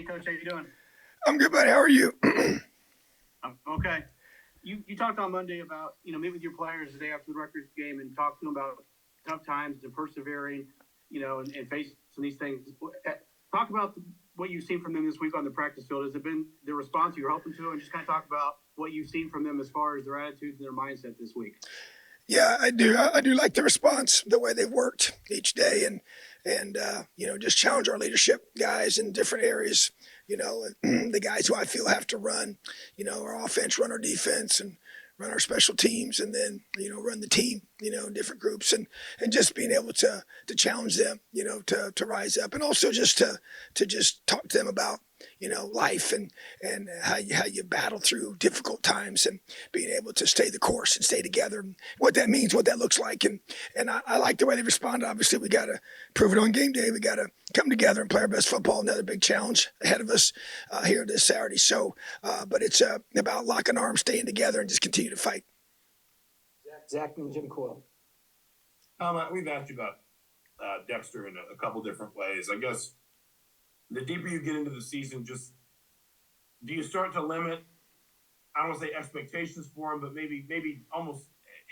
Hey, Coach, how you doing? I'm good, buddy. How are you? Okay. You talked on Monday about, meet with your players the day after the Rutgers game and talk to them about tough times and persevering, and facing these things. Talk about what you've seen from them this week on the practice field. Has it been the response you're hoping to? And just kind of talk about what you've seen from them as far as their attitudes and their mindset this week. Yeah, I do. I do like the response, the way they've worked each day, and just challenge our leadership guys in different areas. The guys who I feel have to run, our offense, run our defense, and run our special teams, and then run the team, in different groups, and just being able to challenge them, to rise up, and also just to just talk to them about life and how you battle through difficult times and being able to stay the course and stay together and what that means, what that looks like. And I like the way they responded. Obviously, we got to prove it on game day. We got to come together and play our best football. Another big challenge ahead of us here this Saturday. So, but it's about locking arms, staying together, and just continue to fight. Zach and Jim Coyle. We've asked you about Dexter in a couple different ways. I guess the deeper you get into the season, just do you start to limit, I don't want to say expectations for him, but maybe almost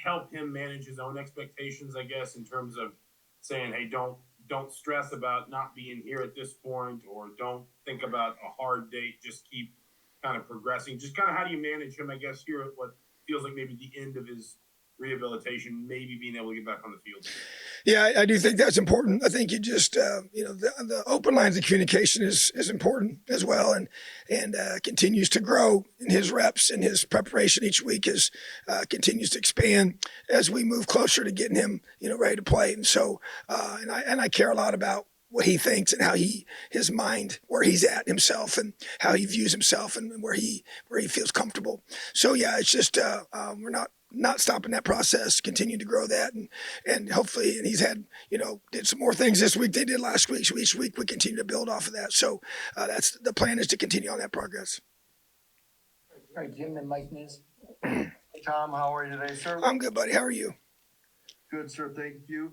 help him manage his own expectations, I guess, in terms of saying, hey, don't stress about not being here at this point, or don't think about a hard date, just keep kind of progressing. Just kind of how do you manage him, I guess, here at what feels like maybe the end of his rehabilitation, maybe being able to get back on the field? Yeah, I do think that's important. I think you just, the open lines of communication is important as well, and continues to grow in his reps and his preparation each week is continues to expand as we move closer to getting him, ready to play. And so, and I care a lot about what he thinks and how his mind, where he's at himself and how he views himself and where he feels comfortable. So yeah, it's just we're not stopping that process, continue to grow that, and hopefully, and he's had, did some more things this week they did last week. So each week we continue to build off of that. So that's the plan, is to continue on that progress. All right, Jim and Mike Niz. Hey, Tom, how are you today, sir? I'm good, buddy. How are you? Good, sir. Thank you.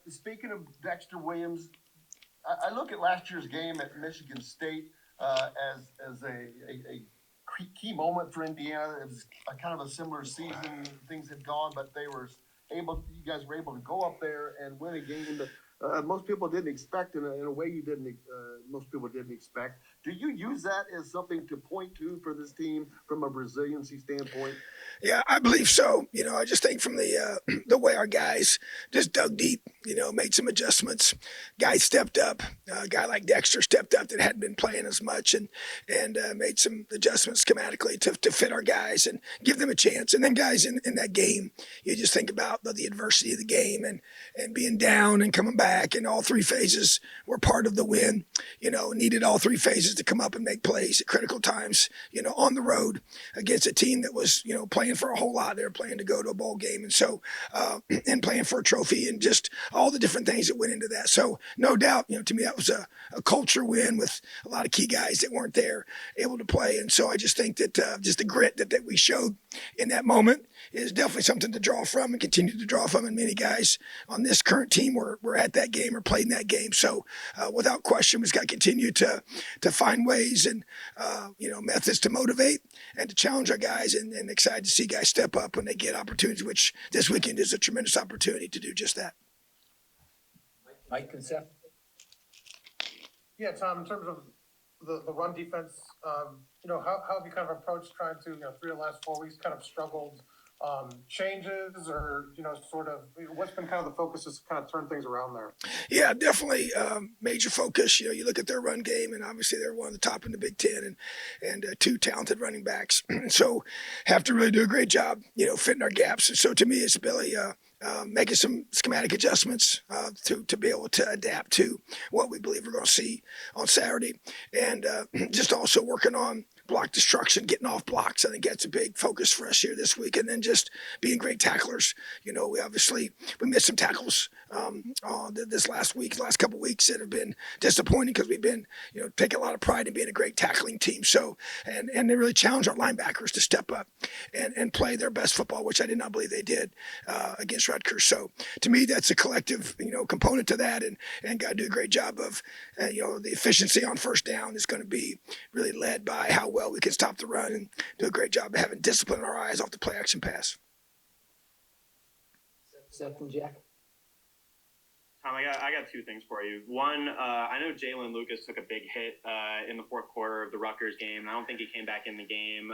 Speaking of Dexter Williams, I look at last year's game at Michigan State as a key moment for Indiana. It was a kind of a similar season. Things had gone, but you guys were able to go up there and win a game that most people didn't expect in a way most people didn't expect. Do you use that as something to point to for this team from a resiliency standpoint? Yeah, I believe so. I just think from the way our guys just dug deep, made some adjustments. Guys stepped up. A guy like Dexter stepped up that hadn't been playing as much, and made some adjustments schematically to fit our guys and give them a chance. And then guys in that game, you just think about the adversity of the game and being down and coming back, and all three phases were part of the win. Needed all three phases to come up and make plays at critical times, on the road against a team that was, playing for a whole lot. They were playing to go to a bowl game. And so, and playing for a trophy, and just all the different things that went into that. So no doubt, to me, that was a culture win with a lot of key guys that weren't there able to play. And so I just think that just the grit that we showed in that moment is definitely something to draw from and continue to draw from. And many guys on this current team were at that game or played in that game. So without question, we just got to continue to find ways and, methods to motivate and to challenge our guys, and excited to see guys step up when they get opportunities, which this weekend is a tremendous opportunity to do just that. Mike and Seth. Yeah, Tom, in terms of the run defense, how have you kind of approached trying to, through the last 4 weeks, kind of struggled changes, or, sort of what's been kind of the focus to kind of turn things around there? Yeah, definitely major focus. You look at their run game, and obviously they're one of the top in the Big Ten, and two talented running backs. So have to really do a great job, fitting our gaps. And so to me, it's really making some schematic adjustments to be able to adapt to what we believe we're going to see on Saturday, and just also working on block destruction, getting off blocks. I think that's a big focus for us here this week. And then just being great tacklers. We missed some tackles this last couple weeks that have been disappointing because we've been, taking a lot of pride in being a great tackling team. So, and they really challenged our linebackers to step up and play their best football, which I did not believe they did against Rutgers. So to me, that's a collective, component to that, and got to do a great job of, the efficiency on first down is going to be really led by how well we can stop the run and do a great job of having discipline in our eyes off the play action pass. Seth and Jack. Tom, I got two things for you. One, I know Jalen Lucas took a big hit in the fourth quarter of the Rutgers game. I don't think he came back in the game.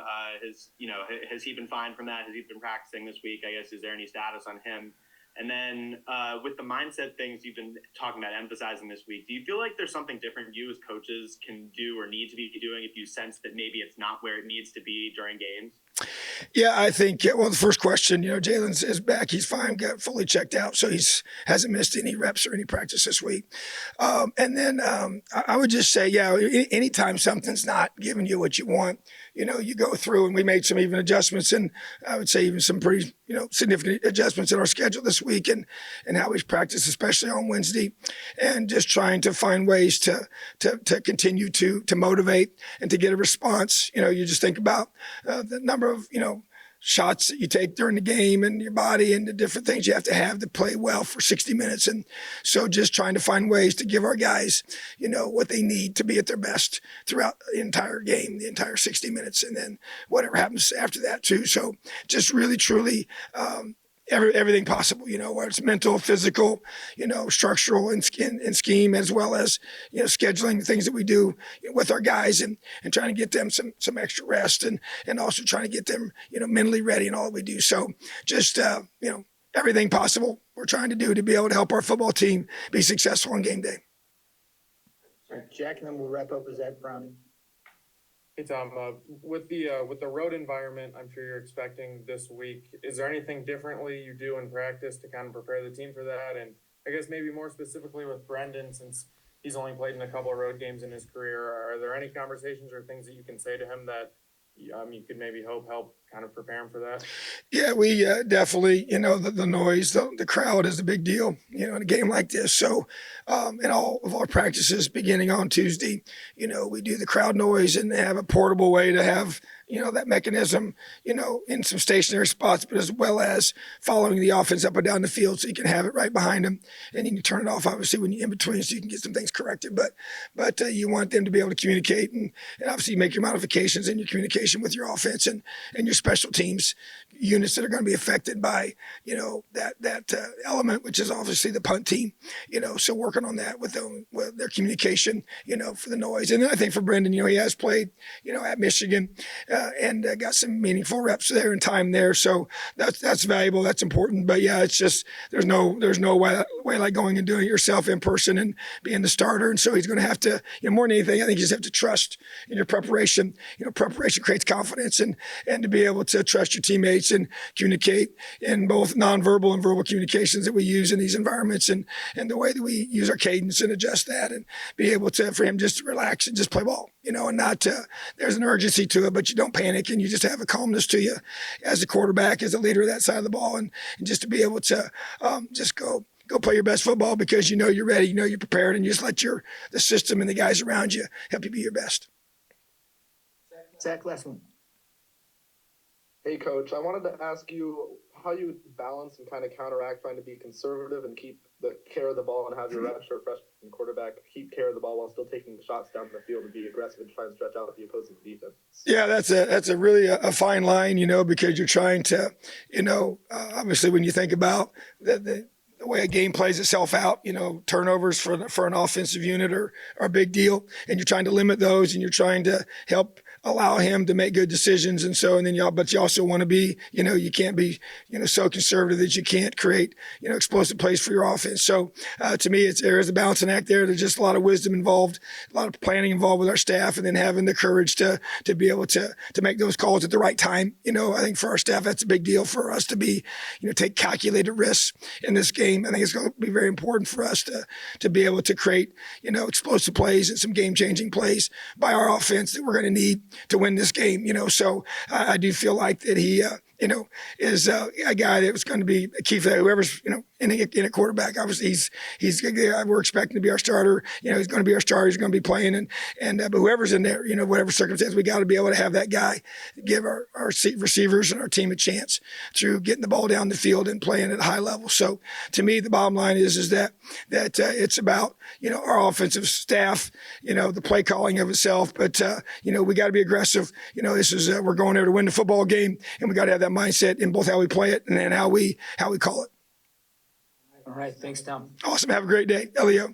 Has he been fine from that? Has he been practicing this week? I guess, is there any status on him? And then with the mindset things you've been talking about, emphasizing this week, do you feel like there's something different you as coaches can do or need to be doing if you sense that maybe it's not where it needs to be during games? Yeah, I think, the first question, Jalen's is back. He's fine, got fully checked out. So hasn't missed any reps or any practice this week. And then I would just say, anytime something's not giving you what you want, you go through, and we made some even adjustments, and I would say even some pretty, significant adjustments in our schedule this week and how we practice, especially on Wednesday, and just trying to find ways to continue to motivate and to get a response. You just think about the number of, shots that you take during the game and your body and the different things you have to play well for 60 minutes. And so just trying to find ways to give our guys, what they need to be at their best throughout the entire game, the entire 60 minutes, and then whatever happens after that too. So just really, truly, everything possible, whether it's mental, physical, structural and scheme, as well as, scheduling the things that we do with our guys and trying to get them some extra rest and also trying to get them, mentally ready in all that we do. So just, everything possible we're trying to do to be able to help our football team be successful on game day. All right, Jack, and then we'll wrap up with Zach Browning. Hey Tom, with the road environment, I'm sure you're expecting this week. Is there anything differently you do in practice to kind of prepare the team for that? And I guess maybe more specifically with Brendan, since he's only played in a couple of road games in his career, are there any conversations or things that you can say to him that you could maybe help kind of prepare him for that? Yeah, we definitely, the noise, the crowd is a big deal, in a game like this. So in all of our practices beginning on Tuesday, we do the crowd noise and have a portable way to have, that mechanism, in some stationary spots, but as well as following the offense up and down the field so you can have it right behind them. And you can turn it off, obviously, when you're in between so you can get some things corrected. But you want them to be able to communicate and obviously make your modifications in your communication with your offense and your special teams units that are going to be affected by, that element, which is obviously the punt team, so working on that with their communication, for the noise. And then I think for Brendan, he has played, at Michigan, and got some meaningful reps there and time there. So that's valuable. That's important. But yeah, it's just, there's no way like going and doing it yourself in person and being the starter. And so he's going to have to, more than anything, I think you just have to trust in your preparation. Preparation creates confidence and to be able to trust your teammates and communicate in both nonverbal and verbal communications that we use in these environments and the way that we use our cadence and adjust that and be able for him just to relax and just play ball, and not, there's an urgency to it, but you don't panic and you just have a calmness to you as a quarterback, as a leader of that side of the ball, and just to be able to just go play your best football because you're ready, you're prepared, and you just let the system and the guys around you help you be your best. Zach, last one. Hey, Coach, I wanted to ask you how you balance and kind of counteract trying to be conservative and keep the care of the ball and have your redshirt freshman quarterback keep care of the ball while still taking shots down the field and be aggressive and try and stretch out the opposing defense. Yeah, that's a really a fine line, because you're trying to, obviously when you think about the way a game plays itself out, turnovers for an offensive unit are a big deal, and you're trying to limit those and you're trying to help allow him to make good decisions. But you also want to be, you can't be, so conservative that you can't create, explosive plays for your offense. So to me, there is a balancing act there. There's just a lot of wisdom involved, a lot of planning involved with our staff, and then having the courage to be able to make those calls at the right time. I think for our staff, that's a big deal for us to be, take calculated risks in this game. I think it's going to be very important for us to be able to create, explosive plays and some game changing plays by our offense that we're going to need to win this game. So I do feel like that he is a guy that was going to be a key for that. Whoever's in a quarterback, obviously we're expecting to be our starter. He's going to be our starter. He's going to be playing, but whoever's in there, whatever circumstance, we got to be able to have that guy give our receivers and our team a chance through getting the ball down the field and playing at a high level. So to me, the bottom line is that it's about our offensive staff, the play calling of itself, but we got to be aggressive. This is we're going there to win the football game, and we got to have that mindset in both how we play it and then how we call it. All right, thanks, Tom. Awesome. Have a great day, Elio.